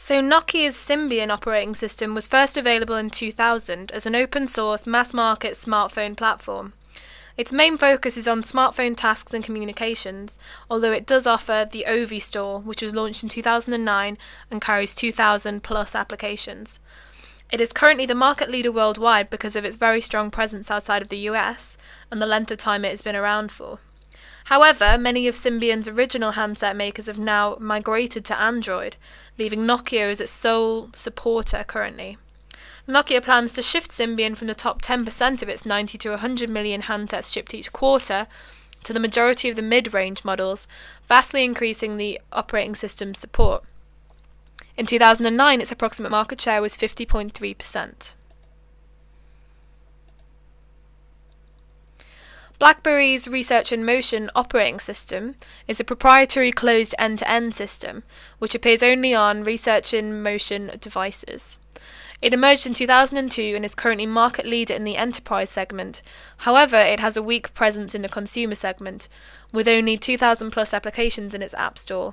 So Nokia's Symbian operating system was first available in 2000 as an open-source, mass-market smartphone platform. Its main focus is on smartphone tasks and communications, although it does offer the Ovi Store, which was launched in 2009 and carries 2,000 plus applications. It is currently the market leader worldwide because of its very strong presence outside of the US and the length of time it has been around for. However, many of Symbian's original handset makers have now migrated to Android, leaving Nokia as its sole supporter currently. Nokia plans to shift Symbian from the top 10% of its 90 to 100 million handsets shipped each quarter to the majority of the mid-range models, vastly increasing the operating system's support. In 2009, its approximate market share was 50.3%. BlackBerry's Research in Motion operating system is a proprietary closed end-to-end system, which appears only on Research in Motion devices. It emerged in 2002 and is currently market leader in the enterprise segment. However, it has a weak presence in the consumer segment, with only 2,000 plus applications in its app store.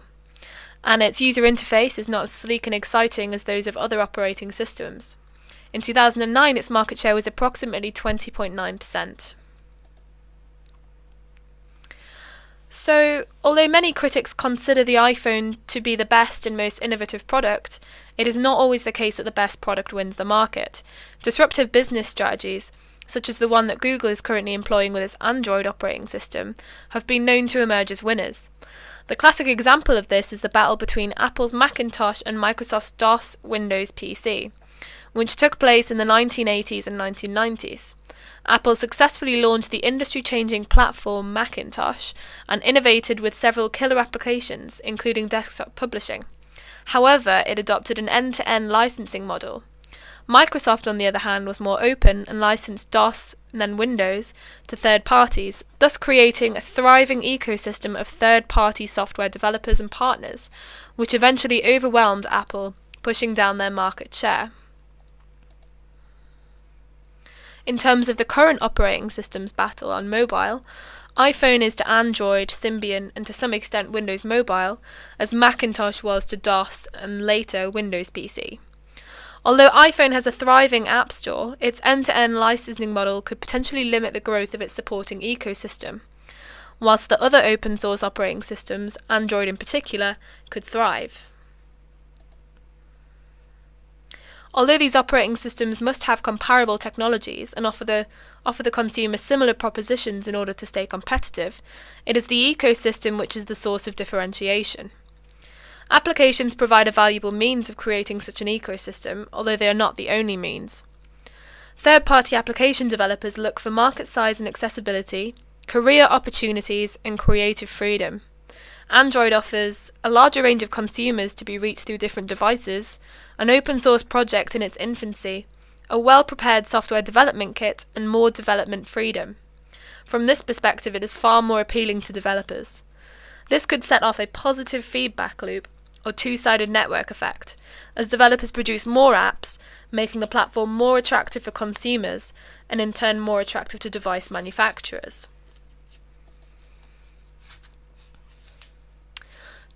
And its user interface is not as sleek and exciting as those of other operating systems. In 2009, its market share was approximately 20.9%. So, although many critics consider the iPhone to be the best and most innovative product, it is not always the case that the best product wins the market. Disruptive business strategies, such as the one that Google is currently employing with its Android operating system, have been known to emerge as winners. The classic example of this is the battle between Apple's Macintosh and Microsoft's DOS Windows PC, which took place in the 1980s and 1990s. Apple successfully launched the industry-changing platform Macintosh and innovated with several killer applications, including desktop publishing. However, it adopted an end-to-end licensing model. Microsoft, on the other hand, was more open and licensed DOS and then Windows to third parties, thus creating a thriving ecosystem of third-party software developers and partners, which eventually overwhelmed Apple, pushing down their market share. In terms of the current operating system's battle on mobile, iPhone is to Android, Symbian, and to some extent Windows Mobile, as Macintosh was to DOS and later Windows PC. Although iPhone has a thriving app store, its end-to-end licensing model could potentially limit the growth of its supporting ecosystem, whilst the other open-source operating systems, Android in particular, could thrive. Although these operating systems must have comparable technologies and offer the consumer similar propositions in order to stay competitive, it is the ecosystem which is the source of differentiation. Applications provide a valuable means of creating such an ecosystem, although they are not the only means. Third-party application developers look for market size and accessibility, career opportunities, and creative freedom. Android offers a larger range of consumers to be reached through different devices, an open-source project in its infancy, a well-prepared software development kit, and more development freedom. From this perspective, it is far more appealing to developers. This could set off a positive feedback loop, or two-sided network effect, as developers produce more apps, making the platform more attractive for consumers, and in turn more attractive to device manufacturers.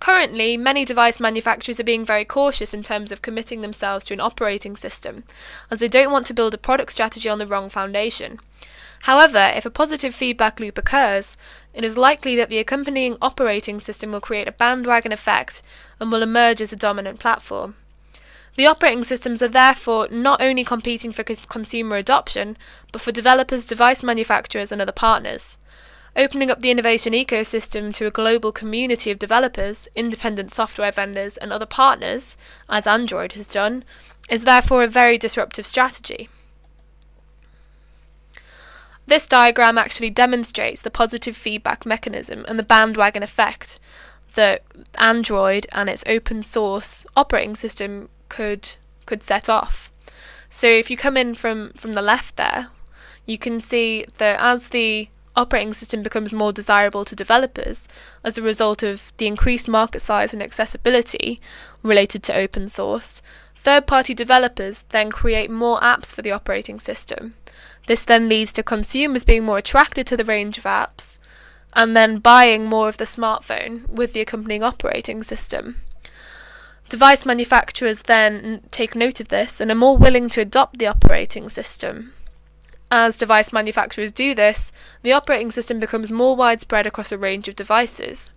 Currently, many device manufacturers are being very cautious in terms of committing themselves to an operating system, as they don't want to build a product strategy on the wrong foundation. However, if a positive feedback loop occurs, it is likely that the accompanying operating system will create a bandwagon effect and will emerge as a dominant platform. The operating systems are therefore not only competing for consumer adoption, but for developers, device manufacturers, and other partners. Opening up the innovation ecosystem to a global community of developers, independent software vendors, and other partners, as Android has done, is therefore a very disruptive strategy. This diagram actually demonstrates the positive feedback mechanism and the bandwagon effect that Android and its open source operating system could set off. So if you come in from the left there, you can see that as the operating system becomes more desirable to developers as a result of the increased market size and accessibility related to open source, third-party developers then create more apps for the operating system. This then leads to consumers being more attracted to the range of apps and then buying more of the smartphone with the accompanying operating system. Device manufacturers then take note of this and are more willing to adopt the operating system. As device manufacturers do this, the operating system becomes more widespread across a range of devices,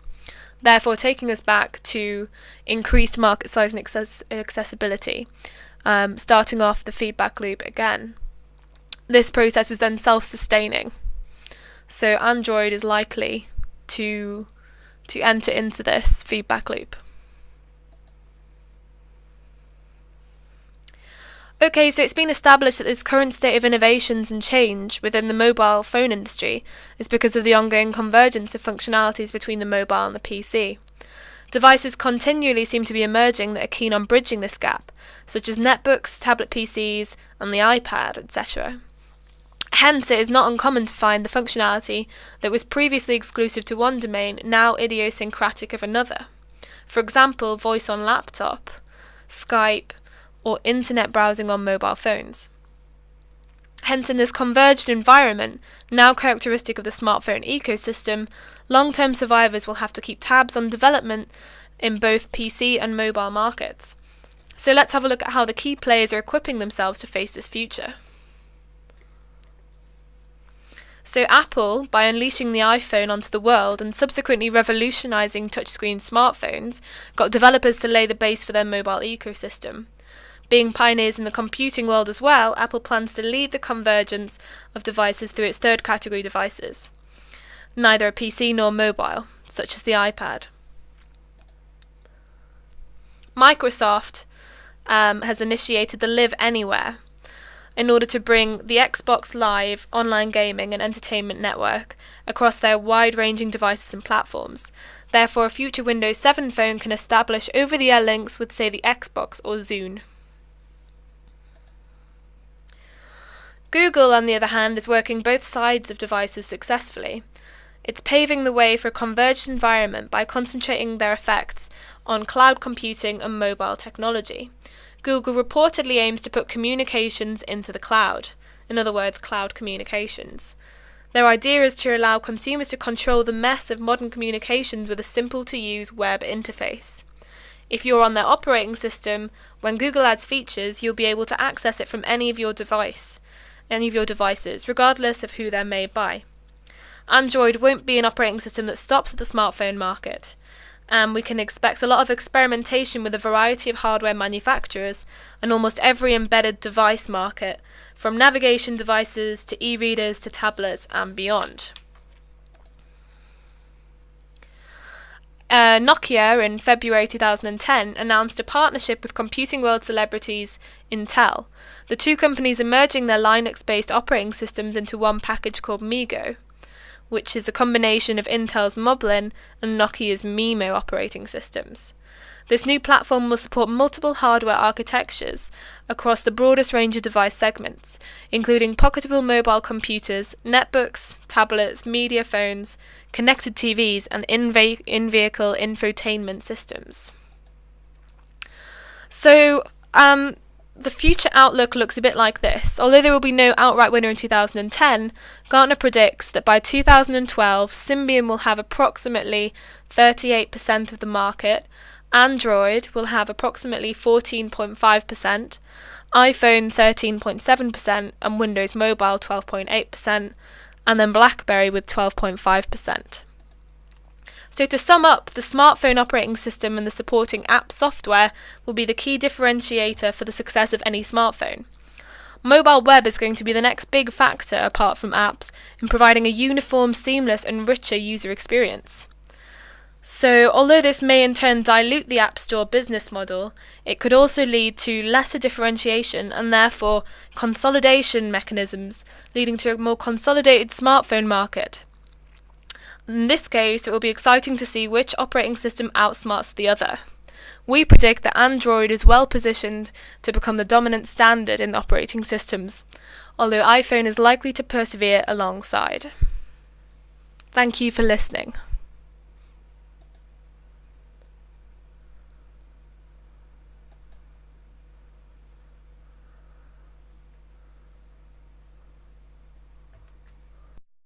therefore taking us back to increased market size and accessibility, starting off the feedback loop again. This process is then self-sustaining, so Android is likely to enter into this feedback loop. Okay, so it's been established that this current state of innovations and change within the mobile phone industry is because of the ongoing convergence of functionalities between the mobile and the PC. Devices continually seem to be emerging that are keen on bridging this gap, such as netbooks, tablet PCs, and the iPad, etc. Hence, it is not uncommon to find the functionality that was previously exclusive to one domain now idiosyncratic of another. For example, voice on laptop, Skype, or internet browsing on mobile phones. Hence, in this converged environment, now characteristic of the smartphone ecosystem, long-term survivors will have to keep tabs on development in both PC and mobile markets. So let's have a look at how the key players are equipping themselves to face this future. So Apple, by unleashing the iPhone onto the world and subsequently revolutionising touchscreen smartphones, got developers to lay the base for their mobile ecosystem. Being pioneers in the computing world as well, Apple plans to lead the convergence of devices through its third category devices, neither a PC nor mobile, such as the iPad. Microsoft has initiated the Live Anywhere in order to bring the Xbox Live online gaming and entertainment network across their wide-ranging devices and platforms. Therefore, a future Windows 7 phone can establish over-the-air links with, say, the Xbox or Zune. Google, on the other hand, is working both sides of devices successfully. It's paving the way for a converged environment by concentrating their effects on cloud computing and mobile technology. Google reportedly aims to put communications into the cloud, in other words, cloud communications. Their idea is to allow consumers to control the mess of modern communications with a simple-to-use web interface. If you're on their operating system, when Google adds features, you'll be able to access it from any of your devices, regardless of who they're made by. Android won't be an operating system that stops at the smartphone market, and we can expect a lot of experimentation with a variety of hardware manufacturers and almost every embedded device market, from navigation devices to e-readers to tablets and beyond. Nokia in February 2010 announced a partnership with computing world celebrities Intel, the two companies are merging their Linux-based operating systems into one package called MeeGo, which is a combination of Intel's Moblin and Nokia's MeeMo operating systems. This new platform will support multiple hardware architectures across the broadest range of device segments, including pocketable mobile computers, netbooks, tablets, media phones, connected TVs, and in-vehicle infotainment systems. So, the future outlook looks a bit like this. Although there will be no outright winner in 2010, Gartner predicts that by 2012, Symbian will have approximately 38% of the market, Android will have approximately 14.5%, iPhone 13.7%, and Windows Mobile 12.8%, and then BlackBerry with 12.5%. So to sum up, the smartphone operating system and the supporting app software will be the key differentiator for the success of any smartphone. Mobile web is going to be the next big factor, apart from apps, in providing a uniform, seamless and richer user experience. So, although this may in turn dilute the App Store business model, it could also lead to lesser differentiation and therefore consolidation mechanisms, leading to a more consolidated smartphone market. In this case, it will be exciting to see which operating system outsmarts the other. We predict that Android is well positioned to become the dominant standard in operating systems, although iPhone is likely to persevere alongside. Thank you for listening.